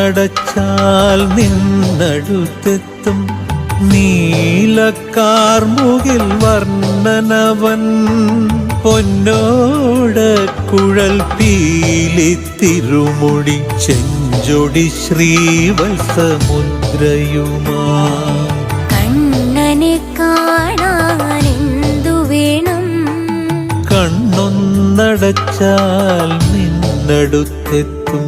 കണ്ണൊന്നടച്ചാൽ നിന്നടുത്തെത്തും നീലക്കാർമുകിൽ വർണ്ണനവൻ പൊന്നോട കുഴൽ പീലി തിരുമുടി ചെഞ്ചൊടി ശ്രീവത്സമുദ്രയുമാ കണ്ണനെ കാണാനെന്തു വേണം കണ്ണൊന്നടച്ചാൽ നിന്നടുത്തെത്തും